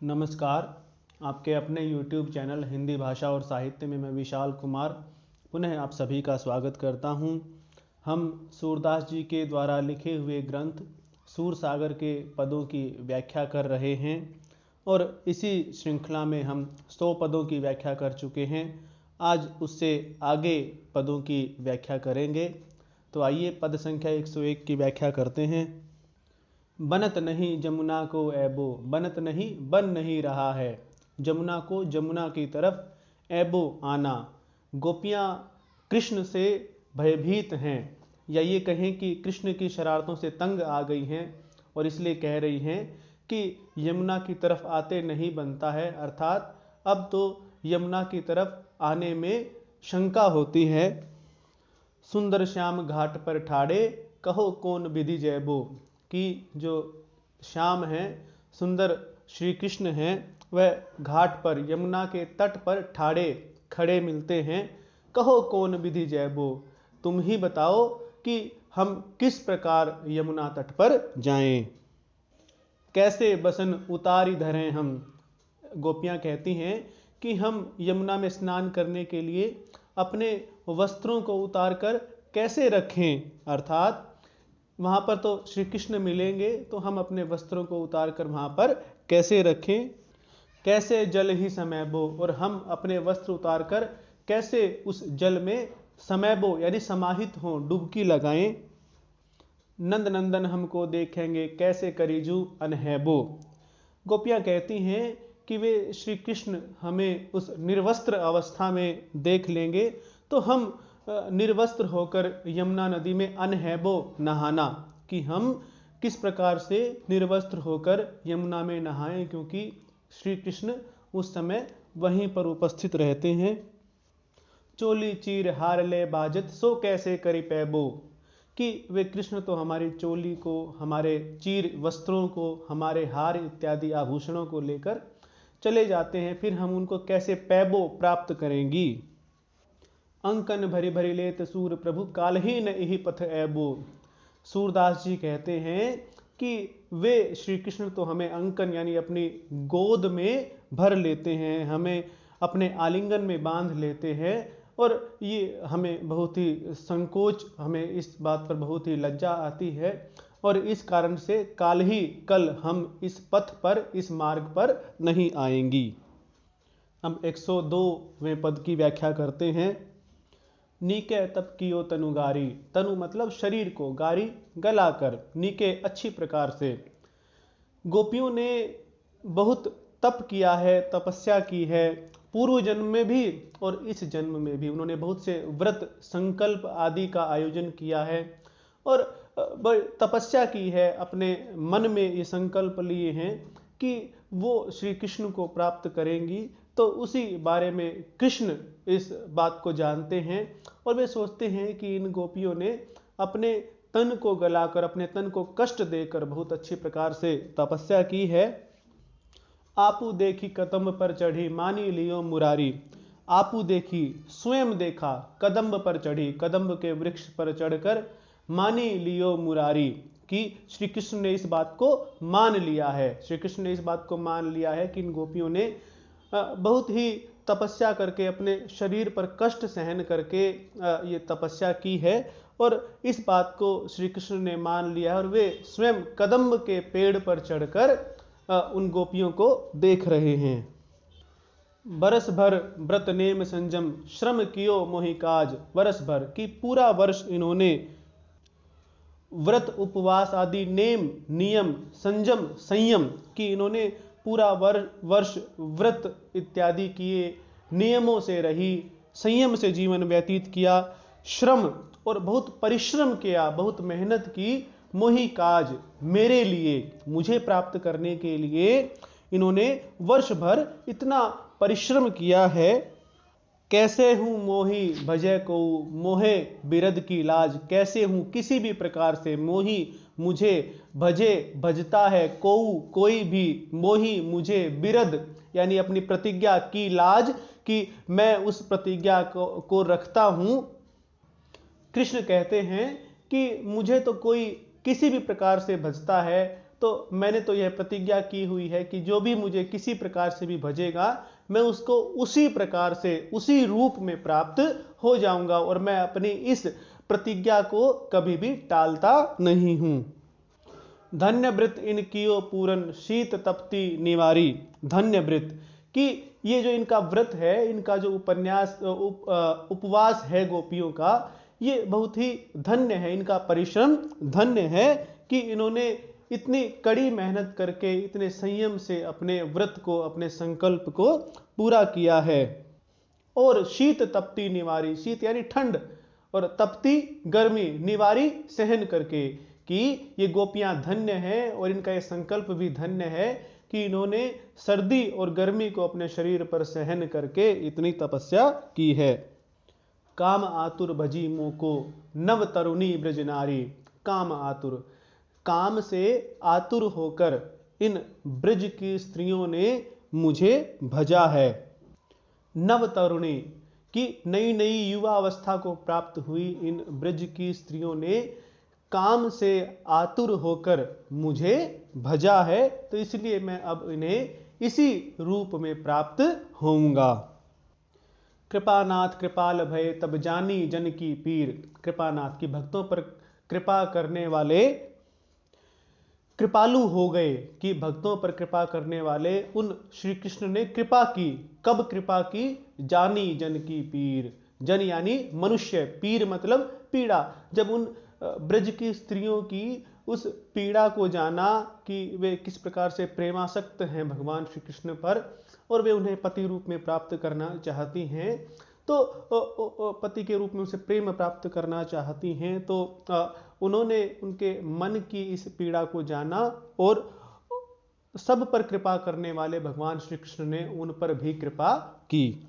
नमस्कार। आपके अपने YouTube चैनल हिंदी भाषा और साहित्य में मैं विशाल कुमार पुनः आप सभी का स्वागत करता हूं। हम सूरदास जी के द्वारा लिखे हुए ग्रंथ सूरसागर के पदों की व्याख्या कर रहे हैं और इसी श्रृंखला में हम 100 पदों की व्याख्या कर चुके हैं। आज उससे आगे पदों की व्याख्या करेंगे। तो आइए पद संख्या 101 की व्याख्या करते हैं। बनत नहीं जमुना को ऐबो, बनत नहीं बन नहीं रहा है जमुना को जमुना की तरफ ऐबो आना। गोपियाँ कृष्ण से भयभीत हैं, या ये कहें कि कृष्ण की शरारतों से तंग आ गई हैं और इसलिए कह रही हैं कि यमुना की तरफ आते नहीं बनता है, अर्थात अब तो यमुना की तरफ आने में शंका होती है। सुंदर श्याम घाट पर ठाड़े, कहो कौन विधि जैबो, कि जो श्याम हैं, सुंदर श्री कृष्ण हैं, वह घाट पर यमुना के तट पर ठाड़े खड़े मिलते हैं। कहो कौन विधि जैबो, तुम ही बताओ कि हम किस प्रकार यमुना तट पर जाएं। कैसे बसन उतारी धरें हम, गोपियाँ कहती हैं कि हम यमुना में स्नान करने के लिए अपने वस्त्रों को उतार कर कैसे रखें, अर्थात वहाँ पर तो श्री कृष्ण मिलेंगे तो हम अपने वस्त्रों को उतार कर वहाँ पर कैसे रखें। कैसे जल ही समैबो, और हम अपने वस्त्र उतार कर कैसे उस जल में समैबो यानी समाहित हों, डुबकी लगाएं। नंद नंदन हमको देखेंगे कैसे करीजू अनहैबो। गोपियाँ कहती हैं कि वे श्री कृष्ण हमें उस निर्वस्त्र अवस्था में देख लेंगे तो हम निर्वस्त्र होकर यमुना नदी में अनहैबो नहाना, कि हम किस प्रकार से निर्वस्त्र होकर यमुना में नहाएं, क्योंकि श्री कृष्ण उस समय वहीं पर उपस्थित रहते हैं। चोली चीर हार ले बाजत, सो कैसे करी पैबो, कि वे कृष्ण तो हमारी चोली को, हमारे चीर वस्त्रों को, हमारे हार इत्यादि आभूषणों को लेकर चले जाते हैं, फिर हम उनको कैसे पैबो प्राप्त करेंगी। अंकन भरी भरी लेत सूर प्रभु, कालहीन इहि पथ ऐबो। सूरदास जी कहते हैं कि वे श्री कृष्ण तो हमें अंकन यानी अपनी गोद में भर लेते हैं, हमें अपने आलिंगन में बांध लेते हैं, और ये हमें बहुत ही संकोच, हमें इस बात पर बहुत ही लज्जा आती है, और इस कारण से काल ही कल हम इस पथ पर, इस मार्ग पर नहीं आएंगी। अब 102वें पद की व्याख्या करते हैं। नीके तप कियो तनुगारी, तनु मतलब शरीर को, गारी गला कर, नीके अच्छी प्रकार से। गोपियों ने बहुत तप किया है, तपस्या की है, पूर्व जन्म में भी और इस जन्म में भी उन्होंने बहुत से व्रत संकल्प आदि का आयोजन किया है और तपस्या की है, अपने मन में ये संकल्प लिए हैं कि वो श्री कृष्ण को प्राप्त करेंगी। तो उसी बारे में कृष्ण इस बात को जानते हैं और वे सोचते हैं कि इन गोपियों ने अपने तन को गलाकर, अपने तन को कष्ट देकर बहुत अच्छी प्रकार से तपस्या की है। आपू देखी कदम्ब पर चढ़ी, मानी लियो मुरारी। आपू देखी स्वयं देखा, कदम्ब पर चढ़ी, कदम्ब के वृक्ष पर चढ़कर, मानी लियो मुरारी, कि श्री कृष्ण ने इस बात को मान लिया है। श्री कृष्ण ने इस बात को मान लिया है कि इन गोपियों ने बहुत ही तपस्या करके, अपने शरीर पर कष्ट सहन करके ये तपस्या की है, और इस बात को श्री कृष्ण ने मान लिया है और वे स्वयं कदम्ब के पेड़ पर चढ़कर उन गोपियों को देख रहे हैं। बरस भर व्रत नेम संजम, श्रम कियो मोहि काज। बरस भर की पूरा वर्ष इन्होंने व्रत उपवास आदि नेम नियम, संजम संयम, कि इन्होंने पूरा वर्ष व्रत इत्यादि किए, नियमों से रही, संयम से जीवन व्यतीत किया, श्रम और बहुत परिश्रम किया, बहुत मेहनत की, मोहि काज मेरे लिए, मुझे प्राप्त करने के लिए इन्होंने वर्ष भर इतना परिश्रम किया है। कैसे हूँ मोही भजय को, मोहे बिरद की लाज। कैसे हूँ किसी भी प्रकार से, मोही मुझे, भजे भजता है, कोई भी, मोही मुझे, बिरद यानी अपनी प्रतिज्ञा की लाज, कि मैं उस प्रतिज्ञा को रखता हूँ। कृष्ण कहते हैं कि मुझे तो कोई किसी भी प्रकार से भजता है, तो मैंने तो यह प्रतिज्ञा की हुई है कि जो भी मुझे किसी प्रकार से भी भजेगा, मैं उसको उसी प्रकार से, उसी रूप में प्राप्त हो जाऊंगा, और मैं अपनी इस प्रतिज्ञा को कभी भी टालता नहीं हूं। धन्य व्रत इन कियो पूरन, शीत तपती निवारी। धन्य व्रत कि ये जो इनका व्रत है, इनका जो उपवास है गोपियों का, ये बहुत ही धन्य है। इनका परिश्रम धन्य है कि इन्होंने इतनी कड़ी मेहनत करके, इतने संयम से अपने व्रत को, अपने संकल्प को पूरा किया है। और शीत तपती निवारी, शीत यानी ठंड, और तपती गर्मी, निवारी सहन करके, कि ये गोपियां धन्य हैं और इनका ये संकल्प भी धन्य है कि इन्होंने सर्दी और गर्मी को अपने शरीर पर सहन करके इतनी तपस्या की है। काम आतुर भजी मोको, नव तरुणी ब्रज नारी। काम आतुर, काम से आतुर होकर इन ब्रज की स्त्रियों ने मुझे भजा है। नव तरुणी की नई नई युवा अवस्था को प्राप्त हुई इन ब्रज की स्त्रियों ने काम से आतुर होकर मुझे भजा है, तो इसलिए मैं अब इन्हें इसी रूप में प्राप्त होऊंगा। कृपानाथ कृपाल भय, तब जानी जन की पीर। कृपानाथ की भक्तों पर कृपा करने वाले कृपालु हो गए, कि भक्तों पर कृपा करने वाले उन श्री कृष्ण ने कृपा की। कब कृपा की? जानी जन की पीर। जन यानी मनुष्य, पीर मतलब पीड़ा। जब उन ब्रज की स्त्रियों की उस पीड़ा को जाना कि वे किस प्रकार से प्रेमासक्त हैं भगवान श्री कृष्ण पर, और वे उन्हें पति रूप में प्राप्त करना चाहती हैं, तो पति के रूप में उसे प्रेम प्राप्त करना चाहती हैं, तो उन्होंने उनके मन की इस पीड़ा को जाना, और सब पर कृपा करने वाले भगवान श्री कृष्ण ने उन पर भी कृपा की।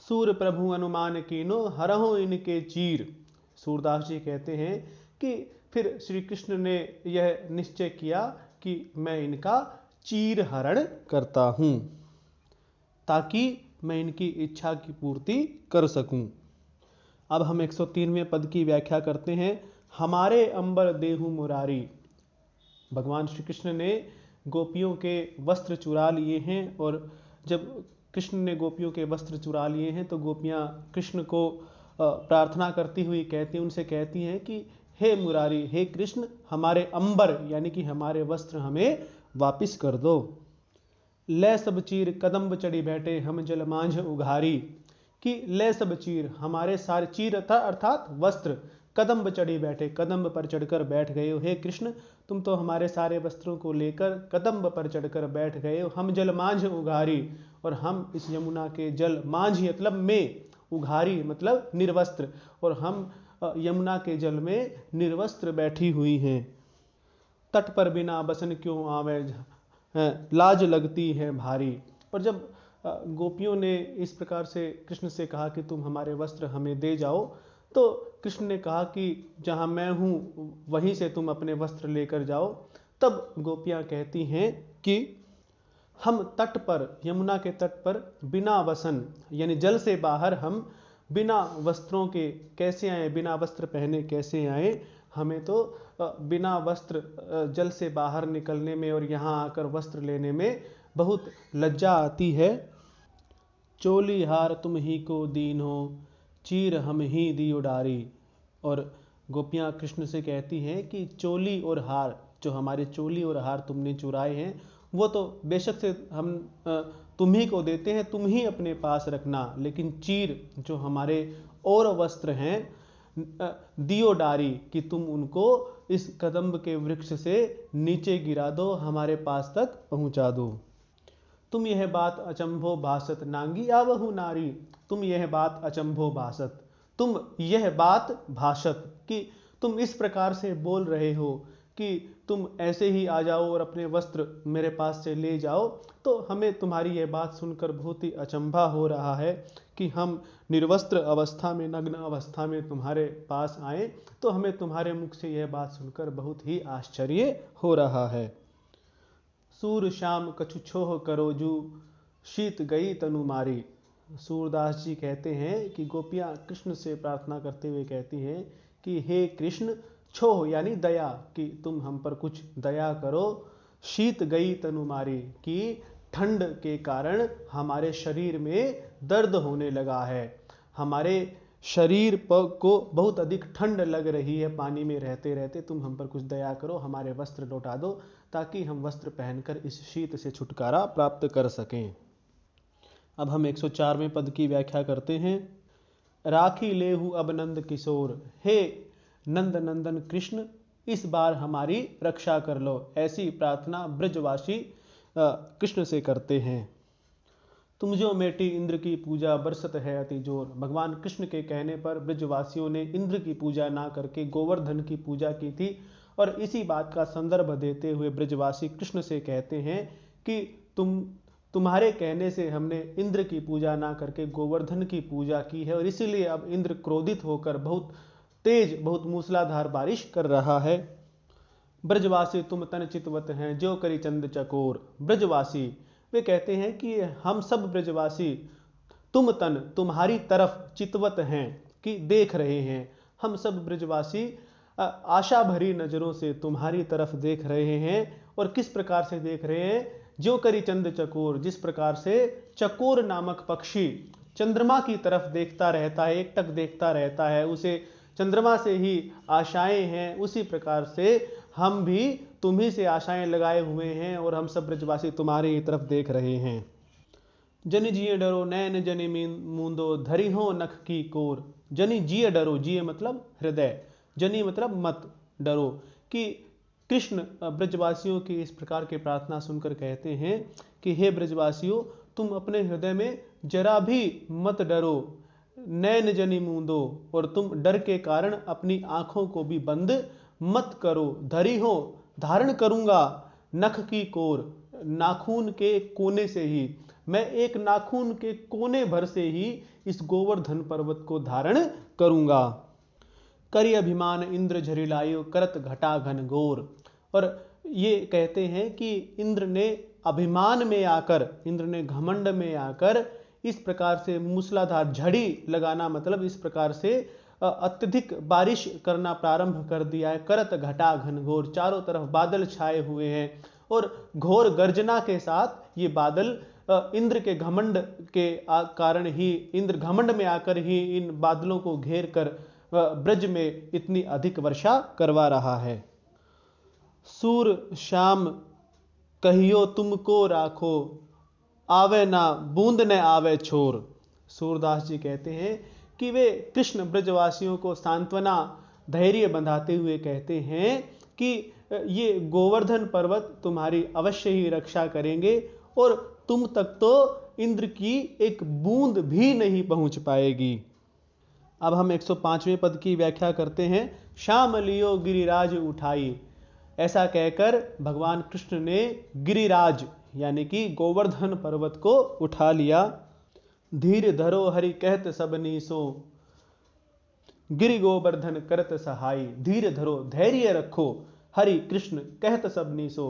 सूर प्रभु अनुमान कीनो, हरहु इनके चीर। सूरदास जी कहते हैं कि फिर श्री कृष्ण ने यह निश्चय किया कि मैं इनका चीर हरण करता हूं, ताकि मैं इनकी इच्छा की पूर्ति कर सकूं। अब हम 103वें पद की व्याख्या करते हैं। हमारे अंबर देहु मुरारी। भगवान श्री कृष्ण ने गोपियों के वस्त्र चुरा लिए हैं, और जब कृष्ण ने गोपियों के वस्त्र चुरा लिए हैं तो गोपियां कृष्ण को प्रार्थना करती हुई कहती, उनसे कहती हैं कि हे मुरारी, हे कृष्ण, हमारे अंबर यानी कि हमारे वस्त्र हमें वापिस कर दो। ले सब चीर कदम्ब चढ़ी बैठे, हम जल मांझ उघारी। कि ले सब चीर, हमारे सारे चीर अर्थात वस्त्र, कदम्ब चढ़ी बैठे, कदम्ब पर चढ़कर बैठ गए हो। हे कृष्ण, तुम तो हमारे सारे वस्त्रों को लेकर कदम्ब पर चढ़कर बैठ गए हो। हम जल मांझ उघारी, और हम इस यमुना के जल, मांझ मतलब में, उघारी मतलब निर्वस्त्र, और हम यमुना के जल में निर्वस्त्र बैठी हुई हैं। तट पर बिना बसन क्यों आवे, लाज लगती है भारी। और जब गोपियों ने इस प्रकार से कृष्ण से कहा कि तुम हमारे वस्त्र हमें दे जाओ, तो कृष्ण ने कहा कि जहां मैं हूं वहीं से तुम अपने वस्त्र लेकर जाओ। तब गोपियां कहती हैं कि हम तट पर, यमुना के तट पर बिना वसन यानी जल से बाहर, हम बिना वस्त्रों के कैसे आए, बिना वस्त्र पहने कैसे आए। हमें तो बिना वस्त्र जल से बाहर निकलने में और यहाँ आकर वस्त्र लेने में बहुत लज्जा आती है। चोली हार तुम ही को दीन हो, चीर हम ही दी उडारी। और गोपियाँ कृष्ण से कहती हैं कि चोली और हार, जो हमारे चोली और हार तुमने चुराए हैं, वो तो बेशक से हम तुम ही को देते हैं, तुम ही अपने पास रखना, लेकिन चीर जो हमारे और वस्त्र हैं, दियो डारी, कि तुम उनको इस कदम्ब के वृक्ष से नीचे गिरा दो, हमारे पास तक पहुंचा दो। तुम यह बात अचंभो भासत, नांगी आवहु नारी। तुम यह बात अचंभो भासत, तुम यह बात भाषत, कि तुम इस प्रकार से बोल रहे हो कि तुम ऐसे ही आ जाओ और अपने वस्त्र मेरे पास से ले जाओ, तो हमें तुम्हारी यह बात सुनकर बहुत ही अचंभा हो रहा है कि हम निर्वस्त्र अवस्था में, नग्न अवस्था में तुम्हारे पास आए, तो हमें तुम्हारे मुख से यह बात सुनकर बहुत ही आश्चर्य हो रहा है। सूर श्याम कछु छोह करोजू, शीत गई तनु मारी। सूरदास जी कहते हैं कि गोपियाँ कृष्ण से प्रार्थना करते हुए कहती हैं कि हे कृष्ण, छोह यानी दया, कि तुम हम पर कुछ दया करो। शीत गई तनु मारी, कि ठंड के कारण हमारे शरीर में दर्द होने लगा है, हमारे शरीर को बहुत अधिक ठंड लग रही है पानी में रहते रहते, तुम हम पर कुछ दया करो, हमारे वस्त्र लौटा दो ताकि हम वस्त्र पहनकर इस शीत से छुटकारा प्राप्त कर सकें। अब हम 104वें पद की व्याख्या करते हैं। राखी लेहु अब नंद किशोर, हे नंद नंदन कृष्ण इस बार हमारी रक्षा कर लो, ऐसी प्रार्थना ब्रजवासी कृष्ण से करते हैं। तुम जो मेटी इंद्र की पूजा बरसत है अति जोर, भगवान कृष्ण के कहने पर ब्रजवासियों ने इंद्र की पूजा ना करके गोवर्धन की पूजा की थी, और इसी बात का संदर्भ देते हुए ब्रजवासी कृष्ण से कहते हैं कि तुम्हारे कहने से हमने इंद्र की पूजा ना करके गोवर्धन की पूजा की है, और इसीलिए अब इंद्र क्रोधित होकर बहुत तेज बहुत मूसलाधार बारिश कर रहा है। ब्रजवासी तुम तन चितवत हैं जो करी चंद चकोर, ब्रजवासी वे कहते हैं कि हम सब ब्रजवासी तुम तन तुम्हारी तरफ चितवत हैं कि देख रहे हैं, हम सब ब्रजवासी आशा भरी नजरों से तुम्हारी तरफ देख रहे हैं। और किस प्रकार से देख रहे हैं? जो करी चंद चकोर, जिस प्रकार से चकोर नामक पक्षी चंद्रमा की तरफ देखता रहता है, एकटक देखता रहता है, उसे चंद्रमा से ही आशाएं हैं, उसी प्रकार से हम भी तुम्ही से आशाएं लगाए हुए हैं और हम सब ब्रजवासी तुम्हारी ही तरफ देख रहे हैं। जनि जिये डरो नैन जनि मूंदो, धरि हो नख की कोर, जनि जिये डरो, जिये मतलब हृदय, जनि मतलब मत, डरो, कि कृष्ण ब्रजवासियों की इस प्रकार की प्रार्थना सुनकर कहते हैं कि हे ब्रजवासियों, तुम अपने हृदय में जरा भी मत डरो, नैन जनि मूंदो, और तुम डर के कारण अपनी आंखों को भी बंद मत करो, धरी हो धारण करूंगा, नख की कोर नाखून के कोने से ही, मैं एक नाखून के कोने भर से ही इस गोवर्धन पर्वत को धारण करूंगा। करि अभिमान इंद्र झरिलायो, करत घटा घन घोर, और ये कहते हैं कि इंद्र ने अभिमान में आकर, इंद्र ने घमंड में आकर इस प्रकार से मूसलाधार झड़ी लगाना, मतलब इस प्रकार से अत्यधिक बारिश करना प्रारंभ कर दिया है। करत घटा घन घोर, चारों तरफ बादल छाए हुए हैं और घोर गर्जना के साथ ये बादल इंद्र के घमंड के कारण ही, इंद्र घमंड में आकर ही इन बादलों को घेर कर ब्रज में इतनी अधिक वर्षा करवा रहा है। सूर श्याम कहियो तुमको राखो, आवे ना बूंद न आवे छोर, सूरदास जी कहते हैं कि वे कृष्ण ब्रजवासियों को सांत्वना धैर्य बंधाते हुए कहते हैं कि ये गोवर्धन पर्वत तुम्हारी अवश्य ही रक्षा करेंगे और तुम तक तो इंद्र की एक बूंद भी नहीं पहुंच पाएगी। अब हम 105वें पद की व्याख्या करते हैं। श्याम लियो गिरिराज उठाई, ऐसा कहकर भगवान कृष्ण ने गिरिराज यानी कि गोवर्धन पर्वत को उठा लिया। धीर धरो हरि कहत सबनी सो, गिरि गोवर्धन करत सहाई, धीर धरो धैर्य रखो, हरि कृष्ण कहत सबनी सो,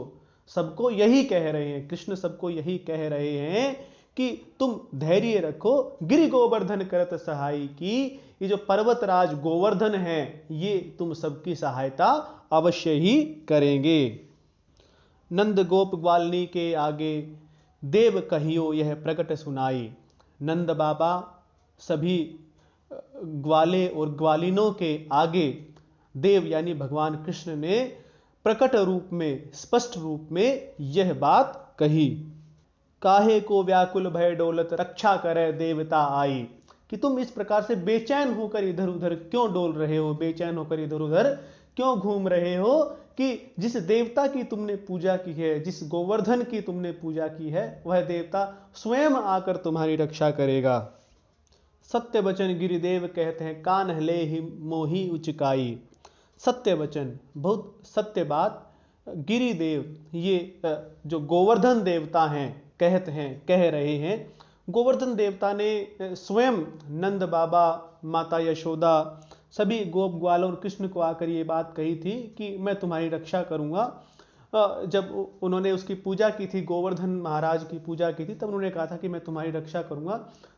सबको यही कह रहे हैं, कृष्ण सबको यही कह रहे हैं कि तुम धैर्य रखो, गिरि गोवर्धन करत सहाई, की ये जो पर्वतराज गोवर्धन है ये तुम सबकी सहायता अवश्य ही करेंगे। नंद गोप ग्वालिनी के आगे देव कहियो यह प्रकट सुनाई, नंद बाबा सभी ग्वाले और ग्वालिनों के आगे देव यानी भगवान कृष्ण ने प्रकट रूप में, स्पष्ट रूप में यह बात कही। काहे को व्याकुल भय डोलत, रक्षा करे देवता आई, कि तुम इस प्रकार से बेचैन होकर इधर उधर क्यों डोल रहे हो, बेचैन होकर इधर उधर क्यों घूम रहे हो, कि जिस देवता की तुमने पूजा की है, जिस गोवर्धन की तुमने पूजा की है, वह देवता स्वयं आकर तुम्हारी रक्षा करेगा। सत्य वचन गिरिदेव कहते हैं, कान ले ही मोही उचकाई, सत्य वचन बहुत सत्य बात गिरिदेव ये जो गोवर्धन देवता हैं कहते हैं, कह रहे हैं। गोवर्धन देवता ने स्वयं नंद बाबा, माता यशोदा, सभी गोप ग्वालों और कृष्ण को आकर ये बात कही थी कि मैं तुम्हारी रक्षा करूंगा। जब उन्होंने उसकी पूजा की थी, गोवर्धन महाराज की पूजा की थी, तब उन्होंने कहा था कि मैं तुम्हारी रक्षा करूंगा।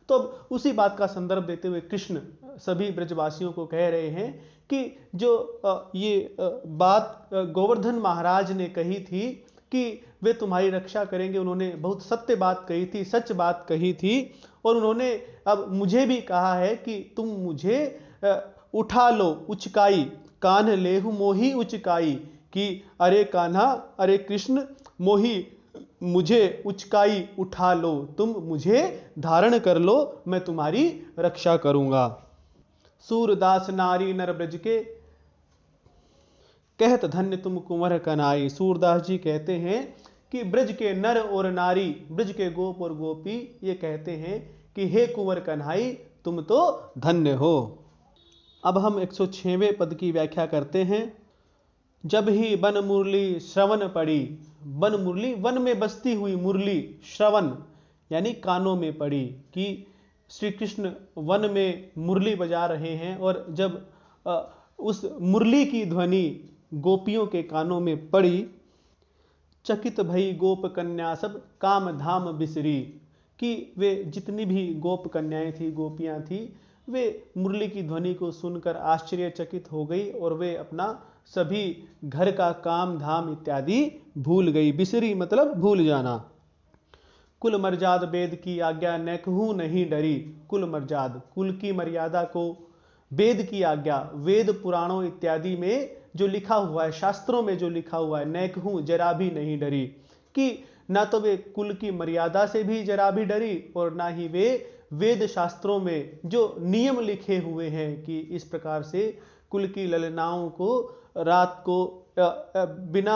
तो अब उसी बात का संदर्भ देते हुए कृष्ण सभी ब्रजवासियों को कह रहे हैं कि जो ये बात गोवर्धन महाराज ने कही थी कि वे तुम्हारी रक्षा करेंगे, उन्होंने बहुत सत्य बात कही थी, सच बात कही थी। और उन्होंने अब मुझे भी कहा है कि तुम मुझे उठा लो उचकाई, कान्ह लेहु मोही उचकाई, कि अरे कान्हा, अरे कृष्ण, मोही मुझे उचकाई, उठा लो, तुम मुझे धारण कर लो, मैं तुम्हारी रक्षा करूंगा। सूरदास नारी नर ब्रज के, कहत धन्य तुम कुंवर कनाई। सूरदास जी कहते हैं कि ब्रज के नर और नारी, ब्रज के गोप और गोपी ये कहते हैं कि हे कुंवर कन्हाई, तुम तो धन्य हो। अब हम 106वें पद की व्याख्या करते हैं। जब ही बन मुरली श्रवण पड़ी, बन मुरली वन में बसती हुई मुरली, श्रवण यानी कानों में पड़ी, कि श्री कृष्ण वन में मुरली बजा रहे हैं और जब उस मुरली की ध्वनि गोपियों के कानों में पड़ी, चकित भई गोप कन्या सब काम धाम बिसरी, कि वे जितनी भी गोप कन्याएं थी, गोपियां थी, वे मुरली की ध्वनि को सुनकर आश्चर्यचकित हो गई और वे अपना सभी घर का काम धाम इत्यादि भूल गई। बिसरी मतलब भूल जाना। कुल मर्याद वेद की आज्ञा नेकहू नहीं डरी। कुल मर्याद, कुल की मर्यादा को, वेद की आज्ञा, वेद पुराणों इत्यादि में जो लिखा हुआ है, शास्त्रों में जो लिखा हुआ है, नेकहू जरा भी नहीं डरी, कि ना तो वे कुल की मर्यादा से भी जरा भी डरी और ना ही वे वेद शास्त्रों में जो नियम लिखे हुए हैं कि इस प्रकार से कुल की ललनाओं को रात को बिना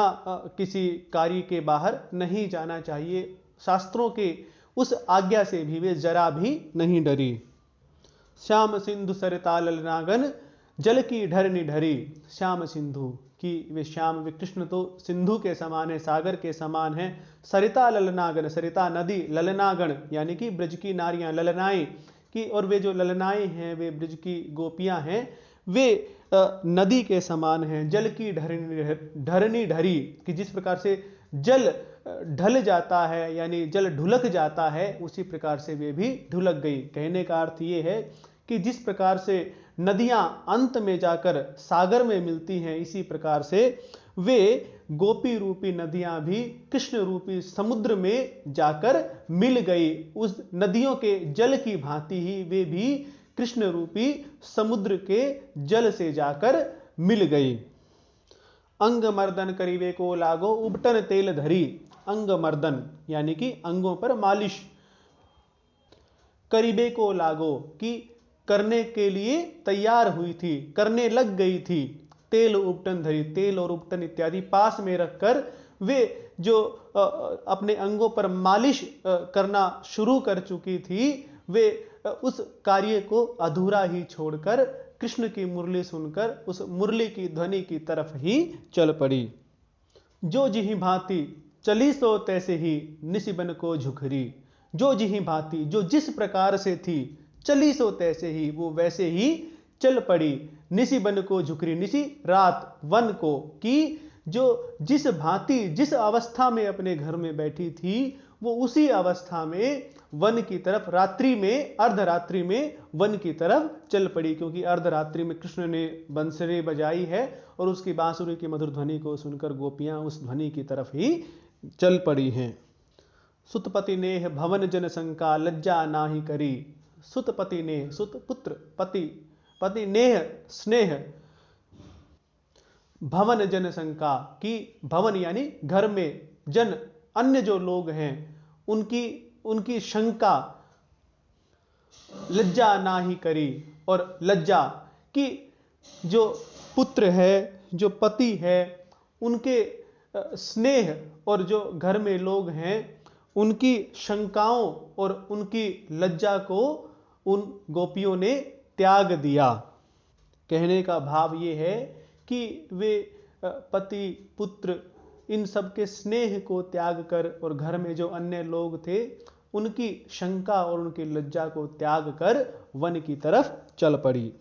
किसी कार्य के बाहर नहीं जाना चाहिए, शास्त्रों के उस आज्ञा से भी वे जरा भी नहीं डरी। श्याम सिंधु सरिता ललनागन जल की ढर निढरी। श्याम सिंधु, कि वे श्याम, वे कृष्ण तो सिंधु के समान है, सागर के समान है। सरिता ललनागन, सरिता नदी, ललनागण यानी कि ब्रज की नारियां, ललनाएं, कि और वे जो ललनाएं हैं वे ब्रज की गोपियां हैं, वे नदी के समान हैं। जल की ढरनी ढरी, कि जिस प्रकार से जल ढल जाता है यानी जल ढुलक जाता है, उसी प्रकार से वे भी ढुलक गई। कहने का अर्थ ये है कि जिस प्रकार से नदियां अंत में जाकर सागर में मिलती हैं, इसी प्रकार से वे गोपी रूपी नदियां भी कृष्ण रूपी समुद्र में जाकर मिल गई। उस नदियों के जल की भांति ही वे भी कृष्ण रूपी समुद्र के जल से जाकर मिल गई। अंग मर्दन करीबे को लागो उबटन तेल धरी। अंग मर्दन यानी कि अंगों पर मालिश, करीबे को लागो कि करने के लिए तैयार हुई थी, करने लग गई थी। तेल उपटन धरी, तेल और उपटन इत्यादि पास में रखकर वे जो अपने अंगों पर मालिश करना शुरू कर चुकी थी, वे उस कार्य को अधूरा ही छोड़कर कृष्ण की मुरली सुनकर उस मुरली की ध्वनि की तरफ ही चल पड़ी। जो जिहि भांति चली सो तैसे ही निशिबन को झुकरी। जो जिहि भांति, जो जिस प्रकार से थी, चली सो तैसे ही, वो वैसे ही चल पड़ी। निशि बन को झुकरी, निशि रात, वन को, कि जो जिस भांति जिस अवस्था में अपने घर में बैठी थी, वो उसी अवस्था में वन की तरफ, रात्रि में, अर्धरात्रि में वन की तरफ चल पड़ी, क्योंकि अर्धरात्रि में कृष्ण ने बंसरी बजाई है और उसकी बांसुरी की मधुर ध्वनि को सुनकर गोपियां उस ध्वनि की तरफ ही चल पड़ी हैं। सुतपति नेह भवन जन शंका लज्जा नाहि करी। सुतपति नेह, सुत पुत्र, पति, पति नेह स्नेह, भवन जन शंका, कि भवन यानी घर में, जन अन्य जो लोग हैं उनकी शंका, लज्जा ना ही करी, और लज्जा कि जो पुत्र है, जो पति है, उनके स्नेह और जो घर में लोग हैं उनकी शंकाओं और उनकी लज्जा को उन गोपियों ने त्याग दिया। कहने का भाव ये है कि वे पति, पुत्र, इन सब के स्नेह को त्याग कर और घर में जो अन्य लोग थे उनकी शंका और उनकी लज्जा को त्याग कर वन की तरफ चल पड़ी।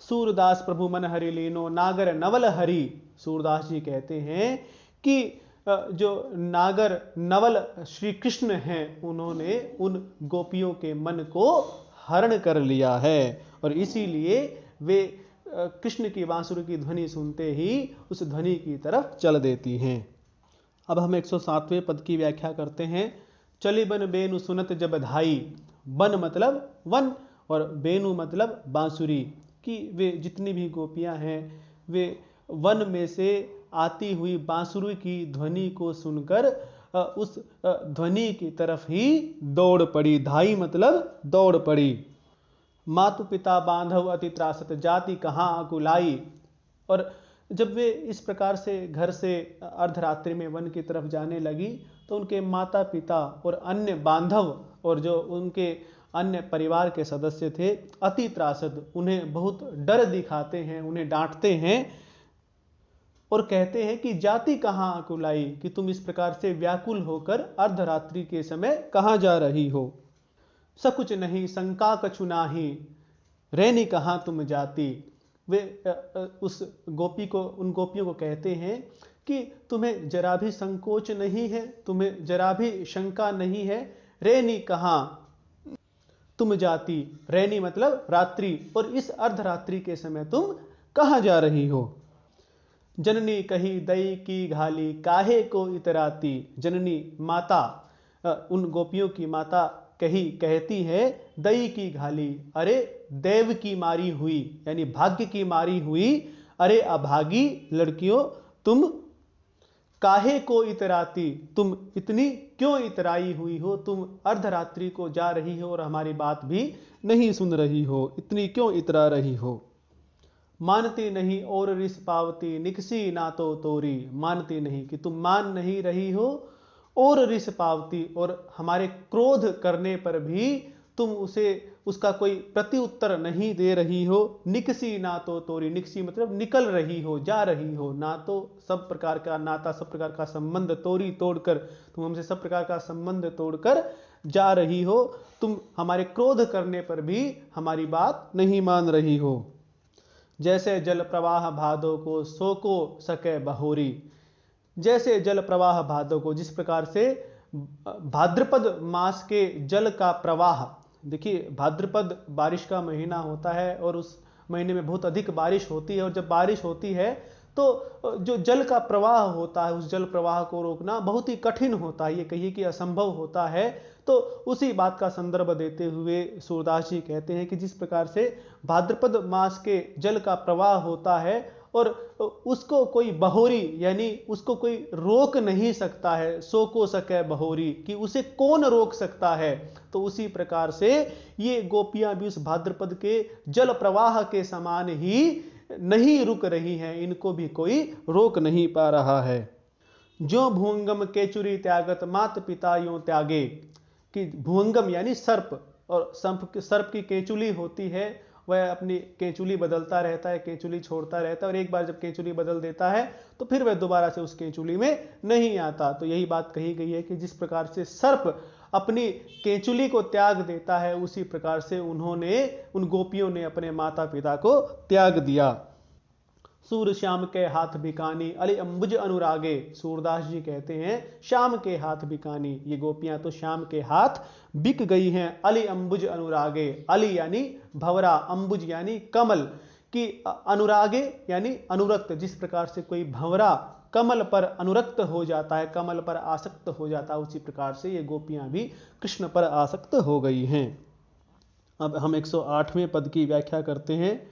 सूरदास प्रभु मन हरि लीनो नागर नवल हरि। सूरदास जी कहते हैं कि जो नागर नवल श्री कृष्ण हैं उन्होंने उन गोपियों के मन को हरण कर लिया है और इसीलिए वे कृष्ण की बांसुरी की ध्वनि सुनते ही उस ध्वनि की तरफ चल देती हैं। अब हम 107वें पद की व्याख्या करते हैं। चली बन बेनु सुनत जब धाई, बन मतलब वन और बेनु मतलब बांसुरी, कि वे जितनी भी गोपियां हैं वे वन में से आती हुई बांसुरी की ध्वनि को सुनकर उस ध्वनि की तरफ ही दौड़ पड़ी। धाई मतलब दौड़ पड़ी। मातु पिता बांधव अति त्रासत जाति कहाँ अकुलाई, और जब वे इस प्रकार से घर से अर्धरात्रि में वन की तरफ जाने लगी तो उनके माता पिता और अन्य बांधव और जो उनके अन्य परिवार के सदस्य थे अति त्रासद, उन्हें बहुत डर दिखाते हैं, उन्हें डांटते हैं और कहते हैं कि जाति कहाँ अकुलाई, कि तुम इस प्रकार से व्याकुल होकर अर्धरात्रि के समय कहाँ जा रही हो। सकुच नहीं शंका कछु नाही, रहनी कहाँ तुम जाती। वे उस गोपी को उन गोपियों को कहते हैं कि तुम्हें जरा भी संकोच नहीं है, तुम्हें जरा भी शंका नहीं है, रहनी कहाँ तुम जाती। रहनी मतलब रात्रि, और इस अर्धरात्रि के समय तुम कहाँ जा रही हो। जननी कही दई की घाली काहे को इतराती। जननी माता, उन गोपियों की माता कहती है दई की घाली, अरे देव की मारी हुई, यानी भाग्य की मारी हुई, अरे अभागी लड़कियों तुम काहे को इतराती, तुम इतनी क्यों इतराई हुई हो, तुम अर्धरात्रि को जा रही हो और हमारी बात भी नहीं सुन रही हो, इतनी क्यों इतरा रही हो। मानती नहीं और रिस पावती निकसी ना तो तोरी, मानती नहीं कि तुम मान नहीं रही हो और रिस पावती, और हमारे क्रोध करने पर भी तुम उसका कोई प्रत्युत्तर नहीं दे रही हो। निकसी ना तो तोरी, निकसी मतलब निकल रही हो, जा रही हो, ना तो सब प्रकार का नाता, सब प्रकार का संबंध तोरी तोड़कर, तुम हमसे सब प्रकार का संबंध तोड़कर जा रही हो, तुम हमारे क्रोध करने पर भी हमारी बात नहीं मान रही हो। जैसे जल प्रवाह भादों को सो को सके बहोरी, जैसे जल प्रवाह भादों को, जिस प्रकार से भाद्रपद मास के जल का प्रवाह, देखिए भाद्रपद बारिश का महीना होता है और उस महीने में बहुत अधिक बारिश होती है, और जब बारिश होती है तो जो जल का प्रवाह होता है उस जल प्रवाह को रोकना बहुत ही कठिन होता है, ये कहिए कि असंभव होता है। तो उसी बात का संदर्भ देते हुए सूरदास जी कहते हैं कि जिस प्रकार से भाद्रपद मास के जल का प्रवाह होता है और उसको कोई बहोरी, यानी उसको कोई रोक नहीं सकता है, सो को सके बहोरी, कि उसे कौन रोक सकता है, तो उसी प्रकार से ये गोपियां भी उस भाद्रपद के जल प्रवाह के समान ही नहीं रुक रही हैं, इनको भी कोई रोक नहीं पा रहा है। जो भुवंगम केचुरी त्यागत मात पिता यों त्यागे, कि भुवंगम यानी सर्प, और सर्प की केचुली होती है, वह अपनी केचुली बदलता रहता है, केचुली छोड़ता रहता है, और एक बार जब केचुली बदल देता है तो फिर वह दोबारा से उस केचुली में नहीं आता। तो यही बात कही गई है कि जिस प्रकार से सर्प अपनी केचुली को त्याग देता है, उसी प्रकार से उन गोपियों ने अपने माता पिता को त्याग दिया। सूर श्याम के हाथ भिकानी अली अंबुज अनुरागे, सूरदास जी कहते हैं श्याम के हाथ भिकानी, ये गोपियां तो श्याम के हाथ बिक गई हैं। अली अंबुज अनुरागे, अली यानी भवरा, अंबुज यानी कमल, की अनुरागे यानी अनुरक्त, जिस प्रकार से कोई भंवरा कमल पर अनुरक्त हो जाता है, कमल पर आसक्त हो जाता है, उसी प्रकार से ये गोपियां भी कृष्ण पर आसक्त हो गई हैं। अब हम 108वें पद की व्याख्या करते हैं।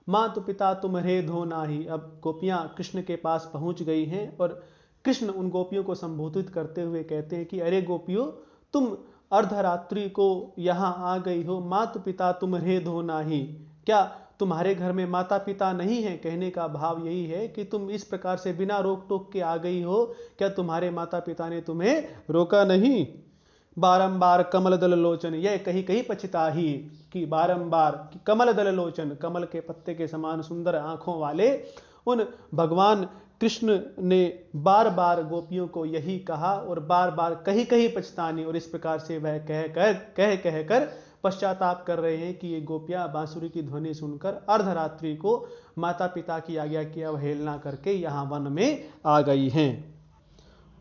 मातु पिता तुम्हारे धो नाही, अब गोपियां कृष्ण के पास पहुंच गई हैं और कृष्ण उन गोपियों को संबोधित करते हुए कहते हैं कि अरे गोपियों, तुम अर्धरात्रि को यहाँ आ गई हो, मातु पिता तुम्हारे धो नाही, क्या तुम्हारे घर में माता पिता नहीं है। कहने का भाव यही है कि तुम इस प्रकार से बिना रोक टोक के आ गई हो, क्या तुम्हारे माता पिता ने तुम्हें रोका नहीं। बारंबार कमल दल लोचन, यह कहीं कहीं पछता ही, कि बारंबार कमल दल लोचन, कमल के पत्ते के समान सुंदर आंखों वाले उन भगवान कृष्ण ने बार बार गोपियों को यही कहा और बार बार कहीं कहीं पछतानी, और इस प्रकार से वह कह कर पश्चाताप कर रहे हैं कि ये गोपियां बांसुरी की ध्वनि सुनकर अर्धरात्रि को माता पिता की आज्ञा की अवहेलना करके यहाँ वन में आ गई हैं।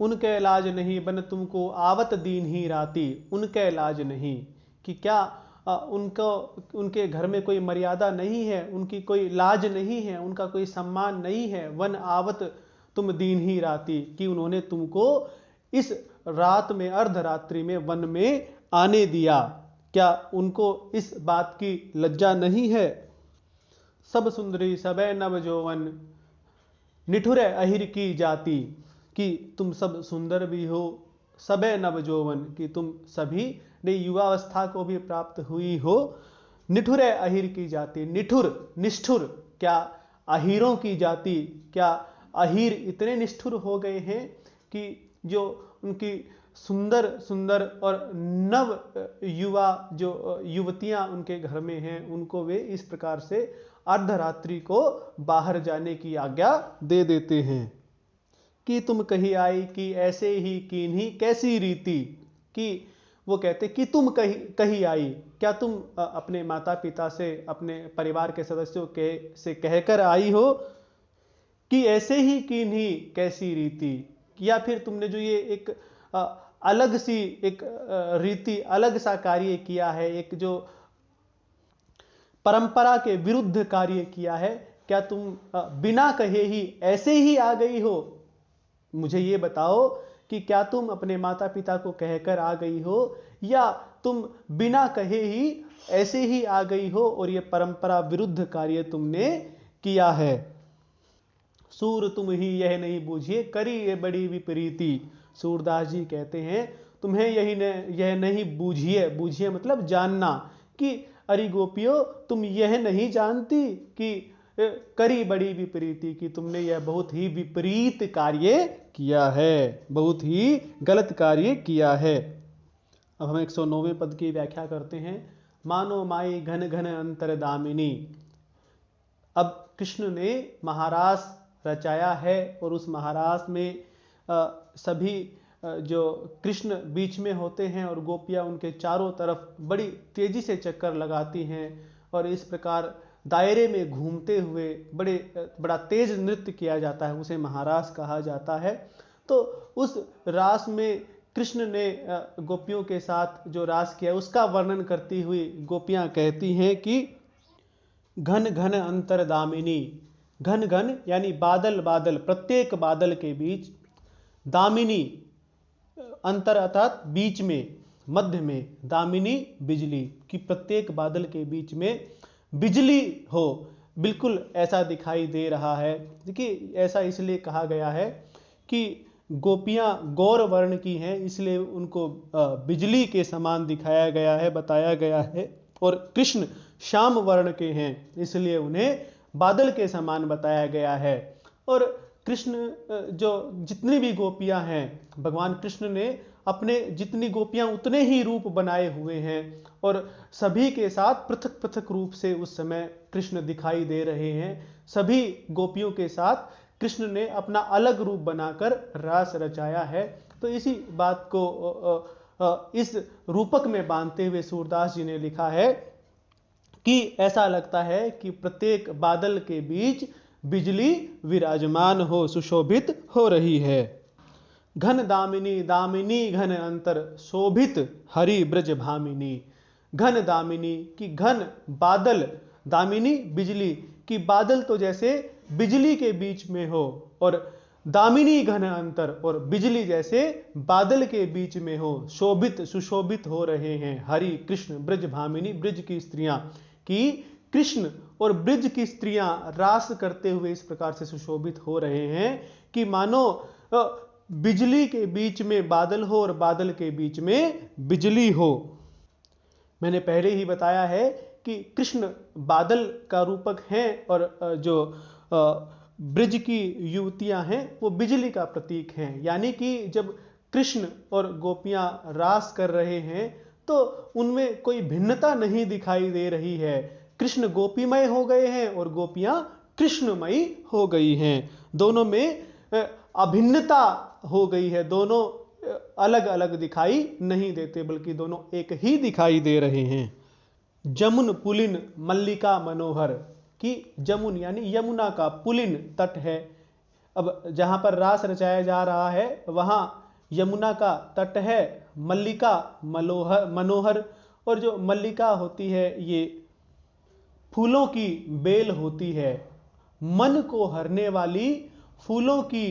उनके लाज नहीं बन तुमको आवत दीन ही राती, उनके लाज नहीं, कि क्या उनको उनके घर में कोई मर्यादा नहीं है, उनकी कोई लाज नहीं है, उनका कोई सम्मान नहीं है। वन आवत तुम दीन ही राती, कि उन्होंने तुमको इस रात में, अर्धरात्रि में वन में आने दिया, क्या उनको इस बात की लज्जा नहीं है। सब सुंदरी सबे नव जोवन निठुरे अहिर की जाति, कि तुम सब सुंदर भी हो, सबे नवजोवन, कि तुम सभी ने युवावस्था को भी प्राप्त हुई हो। निठुरे अहिर की जाति, निठुर निष्ठुर, क्या अहीरों की जाति, क्या अहीर इतने निष्ठुर हो गए हैं कि जो उनकी सुंदर सुंदर और नव युवा जो युवतियां उनके घर में हैं, उनको वे इस प्रकार से अर्धरात्रि को बाहर जाने की आज्ञा दे देते हैं। कि तुम कही आई कि ऐसे ही कीन्ही कैसी रीति, कि वो कहते कि तुम कही आई, क्या तुम अपने माता पिता से, अपने परिवार के सदस्यों से कहकर आई हो कि ऐसे ही कीन्ही कैसी रीति, या फिर तुमने जो ये एक अलग सी एक रीति, अलग सा कार्य किया है, एक जो परंपरा के विरुद्ध कार्य किया है, क्या तुम बिना कहे ही ऐसे ही आ गई हो। मुझे ये बताओ कि क्या तुम अपने माता पिता को कहकर आ गई हो, या तुम बिना कहे ही ऐसे ही आ गई हो और ये परंपरा विरुद्ध कार्य तुमने किया है। सूर तुम ही यह नहीं बूझिए करी ये बड़ी विपरीति, सूरदास जी कहते हैं तुम्हें यह नहीं बूझिए, बूझिए मतलब जानना, कि अरे गोपियों तुम यह नहीं जानती कि करी बड़ी विपरीति, कि तुमने यह बहुत ही विपरीत कार्य किया है, बहुत ही गलत कार्य किया है। अब हम 109वें पद की व्याख्या करते हैं। मानो माई घन घन अंतरदामिनी। अब कृष्ण ने महारास रचाया है और उस महारास में सभी जो कृष्ण बीच में होते हैं और गोपियां उनके चारों तरफ बड़ी तेजी से चक्कर लगाती हैं और इस प्रकार दायरे में घूमते हुए बड़ा तेज नृत्य किया जाता है, उसे महारास कहा जाता है। तो उस रास में कृष्ण ने गोपियों के साथ जो रास किया उसका वर्णन करती हुई गोपियां कहती हैं कि घन घन अंतरदामिनी, घन घन यानी बादल बादल, प्रत्येक बादल के बीच, दामिनी अंतर अर्थात बीच में, मध्य में, दामिनी बिजली, कि प्रत्येक बादल के बीच में बिजली हो, बिल्कुल ऐसा दिखाई दे रहा है। देखिए ऐसा इसलिए कहा गया है कि गोपियां गौर वर्ण की हैं, इसलिए उनको बिजली के समान दिखाया गया है, बताया गया है, और कृष्ण श्याम वर्ण के हैं, इसलिए उन्हें बादल के समान बताया गया है। और कृष्ण जो जितनी भी गोपियां हैं, भगवान कृष्ण ने अपने जितनी गोपियां उतने ही रूप बनाए हुए हैं और सभी के साथ पृथक पृथक रूप से उस समय कृष्ण दिखाई दे रहे हैं। सभी गोपियों के साथ कृष्ण ने अपना अलग रूप बनाकर रास रचाया है। तो इसी बात को इस रूपक में बांधते हुए सूरदास जी ने लिखा है कि ऐसा लगता है कि प्रत्येक बादल के बीच बिजली विराजमान हो, सुशोभित हो रही है। घन दामिनी दामिनी घन अंतर शोभित हरि ब्रज भामिनी। घन दामिनी की घन बादल, दामिनी बिजली की, बादल तो जैसे बिजली के बीच में हो, और दामिनी घन अंतर और बिजली जैसे बादल के बीच में हो, शोभित सुशोभित हो रहे हैं हरि कृष्ण ब्रज भामिनी, ब्रज की स्त्रियां, कि कृष्ण और ब्रज की स्त्रियां रास करते हुए इस प्रकार से सुशोभित हो रहे हैं कि मानो बिजली के बीच में बादल हो और बादल के बीच में बिजली हो। मैंने पहले ही बताया है कि कृष्ण बादल का रूपक हैं और जो ब्रज की युवतियां हैं वो बिजली का प्रतीक हैं। यानी कि जब कृष्ण और गोपियां रास कर रहे हैं तो उनमें कोई भिन्नता नहीं दिखाई दे रही है। कृष्ण गोपीमय हो गए हैं और गोपियां कृष्णमयी हो गई हैं। दोनों में अभिन्नता हो गई है, दोनों अलग अलग दिखाई नहीं देते बल्कि दोनों एक ही दिखाई दे रहे हैं। जमुन पुलिन मल्लिका मनोहर, कि जमुन यानी यमुना का पुलिन तट है, अब जहां पर रास रचाया जा रहा है वहां यमुना का तट है, मल्लिका मनोहर, और जो मल्लिका होती है ये फूलों की बेल होती है, मन को हरने वाली फूलों की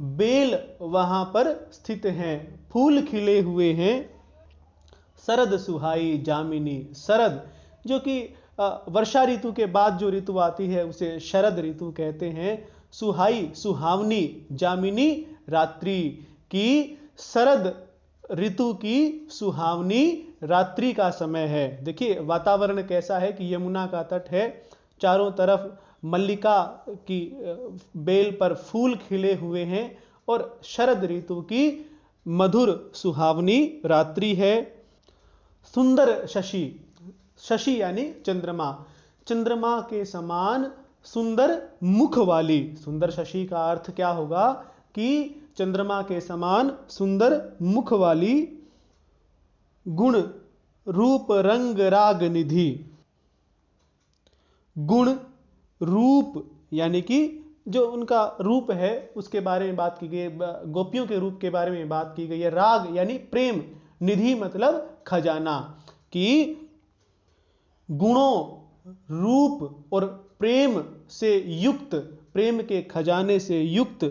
बेल वहां पर स्थित हैं, फूल खिले हुए हैं। शरद सुहाई जामिनी, शरद जो कि वर्षा ऋतु के बाद जो ऋतु आती है उसे शरद ऋतु कहते हैं। सुहाई सुहावनी, जामिनी रात्रि की, शरद ऋतु की सुहावनी रात्रि का समय है। देखिए वातावरण कैसा है कि यमुना का तट है, चारों तरफ मल्लिका की बेल पर फूल खिले हुए हैं और शरद ऋतु की मधुर सुहावनी रात्रि है। सुंदर शशि, शशि यानी चंद्रमा, चंद्रमा के समान सुंदर मुख वाली, सुंदर शशि का अर्थ क्या होगा कि चंद्रमा के समान सुंदर मुख वाली, गुण रूप रंग राग निधि, गुण रूप यानी कि जो उनका रूप है उसके बारे में बात की गई है, गोपियों के रूप के बारे में बात की गई है। राग यानी प्रेम, निधि मतलब खजाना, कि गुणों रूप और प्रेम से युक्त, प्रेम के खजाने से युक्त,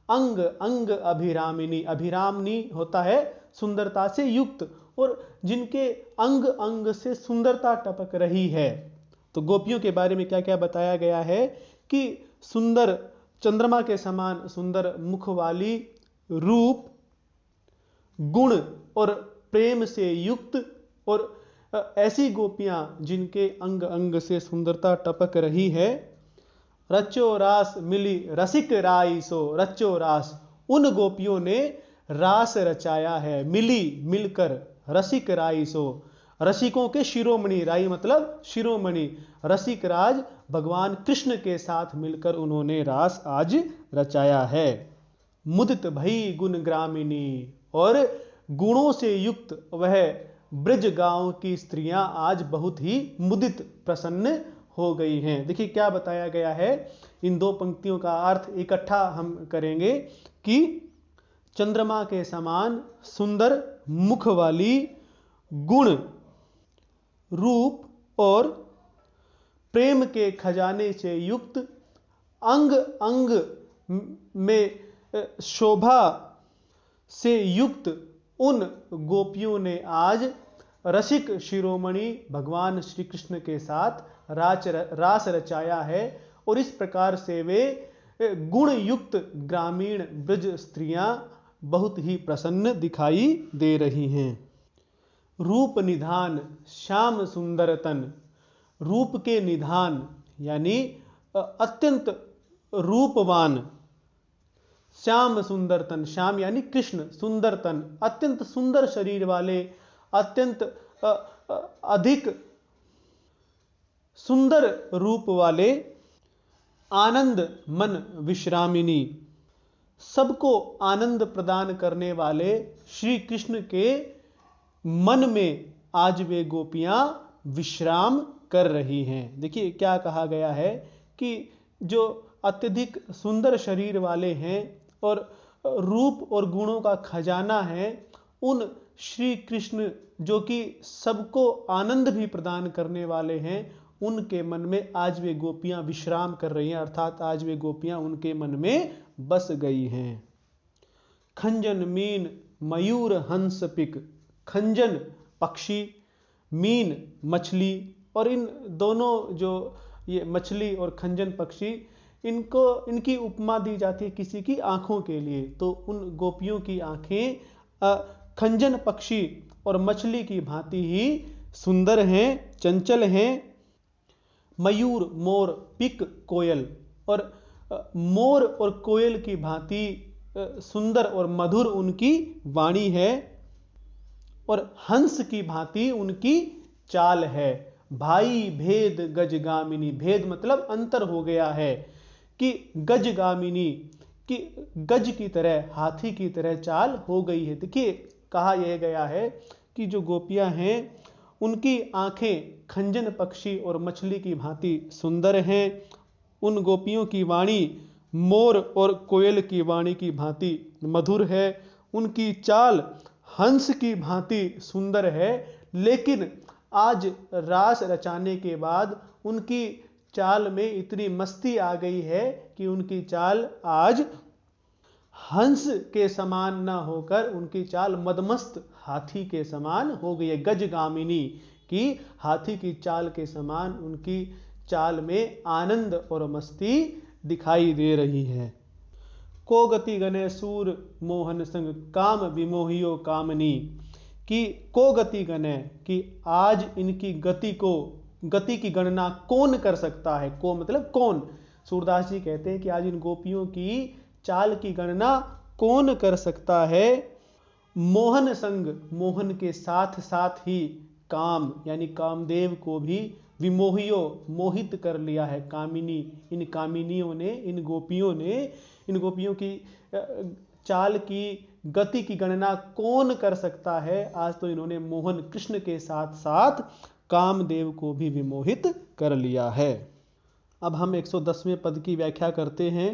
अंग अंग अभिरामिनी, अभिरामिनी होता है सुंदरता से युक्त, और जिनके अंग अंग से सुंदरता टपक रही है। तो गोपियों के बारे में क्या क्या बताया गया है कि सुंदर, चंद्रमा के समान सुंदर मुख वाली, रूप, गुण और प्रेम से युक्त, और ऐसी गोपियां जिनके अंग अंग से सुंदरता टपक रही है। रचो रास मिली रसिक राई सो, रचो रास, उन गोपियों ने रास रचाया है, मिली मिलकर, रसिक राई सो, रसिकों के शिरोमणि, राई मतलब शिरोमणि, रसिक राज भगवान कृष्ण के साथ मिलकर उन्होंने रास आज रचाया है। मुदित भई गुण ग्रामिनी, और गुणों से युक्त वह ब्रज गांव की स्त्रियां आज बहुत ही मुदित प्रसन्न हो गई हैं। देखिए क्या बताया गया है, इन दो पंक्तियों का अर्थ इकट्ठा हम करेंगे कि चंद्रमा के समान सुंदर मुख वाली, गुण रूप और प्रेम के खजाने से युक्त, अंग अंग में शोभा से युक्त उन गोपियों ने आज रसिक शिरोमणि भगवान श्री कृष्ण के साथ रास रचाया है, और इस प्रकार से वे गुण युक्त ग्रामीण ब्रज स्त्रियां बहुत ही प्रसन्न दिखाई दे रही हैं। रूप निधान श्याम सुंदर तन, रूप के निधान यानी अत्यंत रूपवान, श्याम सुंदर तन, श्याम यानी कृष्ण, सुंदर तन अत्यंत सुंदर शरीर वाले, अत्यंत अधिक सुंदर रूप वाले, आनंद मन विश्रामिनी, सबको आनंद प्रदान करने वाले श्री कृष्ण के मन में आज वे गोपियां विश्राम कर रही हैं। देखिए क्या कहा गया है कि जो अत्यधिक सुंदर शरीर वाले हैं और रूप और गुणों का खजाना है, उन श्री कृष्ण जो कि सबको आनंद भी प्रदान करने वाले हैं, उनके मन में आज वे गोपियां विश्राम कर रही हैं, अर्थात आज वे गोपियां उनके मन में बस गई हैं। खंजन मीन मयूर हंस पिक, खंजन पक्षी, मीन मछली, और इन दोनों जो ये मछली और खंजन पक्षी, इनकी उपमा दी जाती है किसी की आंखों के लिए। तो उन गोपियों की आंखें खंजन पक्षी और मछली की भांति ही सुंदर हैं, चंचल हैं। मयूर मोर, पिक कोयल, और मोर और कोयल की भांति सुंदर और मधुर उनकी वाणी है, और हंस की भांति उनकी चाल है। भाई भेद गजगामिनी, भेद मतलब अंतर हो गया है, कि गजगामिनी कि गज की तरह, हाथी की तरह चाल हो गई है। देखिए कहा यह गया है कि जो गोपियां हैं उनकी आंखें खंजन पक्षी और मछली की भांति सुंदर हैं, उन गोपियों की वाणी मोर और कोयल की वाणी की भांति मधुर है, उनकी चाल हंस की भांति सुंदर है, लेकिन आज रास रचाने के बाद उनकी चाल में इतनी मस्ती आ गई है कि उनकी चाल आज हंस के समान न होकर उनकी चाल मदमस्त हाथी के समान हो गई है। गजगामिनी की हाथी की चाल के समान उनकी चाल में आनंद और मस्ती दिखाई दे रही है। को गति गने सूर मोहन संग काम विमोहियो कामनी, कि को गति गने कि आज इनकी गति की गणना कौन कर सकता है। को मतलब कौन। सूरदास जी कहते हैं कि आज इन गोपियों की चाल की गणना कौन कर सकता है। मोहन संग, मोहन के साथ साथ ही काम यानी कामदेव को भी विमोहियो मोहित कर लिया है। कामिनी, इन कामिनियों ने, इन गोपियों की चाल की गति की गणना कौन कर सकता है। आज तो इन्होंने मोहन कृष्ण के साथ साथ कामदेव को भी विमोहित कर लिया है। अब हम 110वें पद की व्याख्या करते हैं।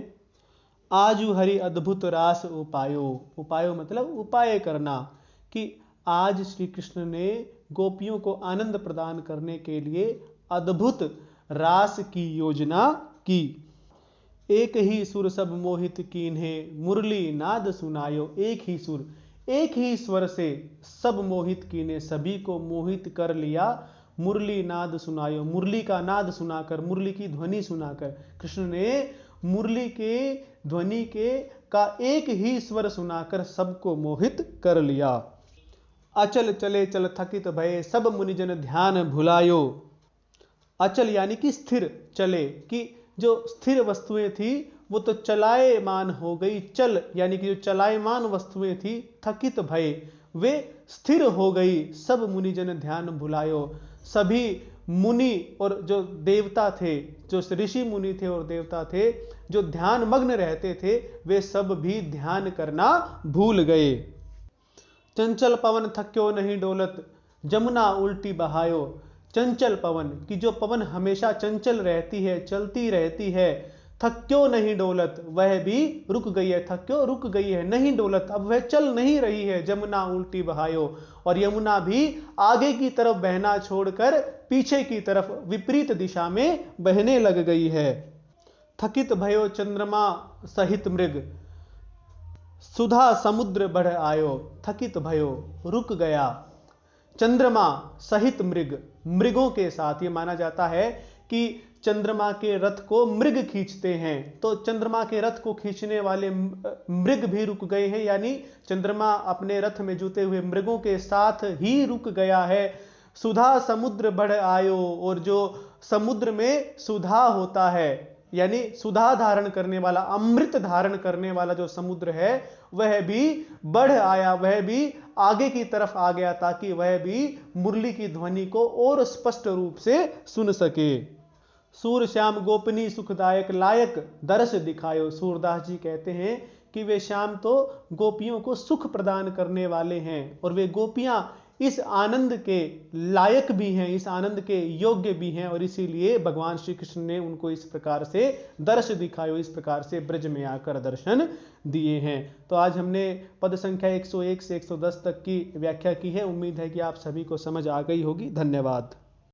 आजु हरि अद्भुत रास उपायो, उपायो मतलब उपाय करना, कि आज श्री कृष्ण ने गोपियों को आनंद प्रदान करने के लिए अद्भुत रास की योजना की। एक ही सुर सब मोहित कीन्हे, मुरली नाद सुनायो। एक ही सुर, एक ही स्वर से सब मोहित कीने, सभी को मोहित कर लिया। मुरली नाद सुनायो, मुरली का नाद सुनाकर, मुरली की ध्वनि सुनाकर, कृष्ण ने मुरली के ध्वनि का एक ही स्वर सुनाकर सबको मोहित कर लिया। अचल चले चल थकित भये, सब मुनिजन ध्यान भुलायो। अचल यानी कि स्थिर, चले, कि जो स्थिर वस्तुएं थी वो तो चलायमान हो गई। चल यानी कि जो चलायमान वस्तुएं थी, थकित भये वे स्थिर हो गई। सब मुनिजन ध्यान भुलायो, सभी मुनि और जो देवता थे, जो ऋषि मुनि थे और देवता थे, जो ध्यान मग्न रहते थे, वे सब भी ध्यान करना भूल गए। चंचल पवन थक्यो नहीं डोलत, जमुना उल्टी बहायो। चंचल पवन, कि जो पवन हमेशा चंचल रहती है, चलती रहती है, थक्यो नहीं डोलत, वह भी रुक गई है। थक्यो रुक गई है, नहीं डोलत अब वह चल नहीं रही है। जमुना उल्टी बहायो, और यमुना भी आगे की तरफ बहना छोड़कर पीछे की तरफ विपरीत दिशा में बहने लग गई है। थकित भयो चंद्रमा सहित मृग, सुधा समुद्र बढ़ आयो। थकित भयो रुक गया, चंद्रमा सहित मृग, मृगों के साथ। ये माना जाता है कि चंद्रमा के रथ को मृग खींचते हैं, तो चंद्रमा के रथ को खींचने वाले मृग भी रुक गए हैं, यानी चंद्रमा अपने रथ में जुते हुए मृगों के साथ ही रुक गया है। सुधा समुद्र बढ़ आयो, और जो समुद्र में सुधा होता है, यानी सुधा धारण करने वाला, अमृत धारण करने वाला जो समुद्र है, वह भी बढ़ आया, वह भी आगे की तरफ आ गया, ताकि वह भी मुरली की ध्वनि को और स्पष्ट रूप से सुन सके। सूर श्याम गोपनी सुखदायक, लायक दर्श दिखायो। सूरदास जी कहते हैं कि वे श्याम तो गोपियों को सुख प्रदान करने वाले हैं, और वे गोपियां इस आनंद के लायक भी हैं, इस आनंद के योग्य भी हैं, और इसीलिए भगवान श्री कृष्ण ने उनको इस प्रकार से दर्श दिखायो, इस प्रकार से ब्रज में आकर दर्शन दिए हैं। तो आज हमने पद संख्या 101 से 110 तक की व्याख्या की है। उम्मीद है कि आप सभी को समझ आ गई होगी। धन्यवाद।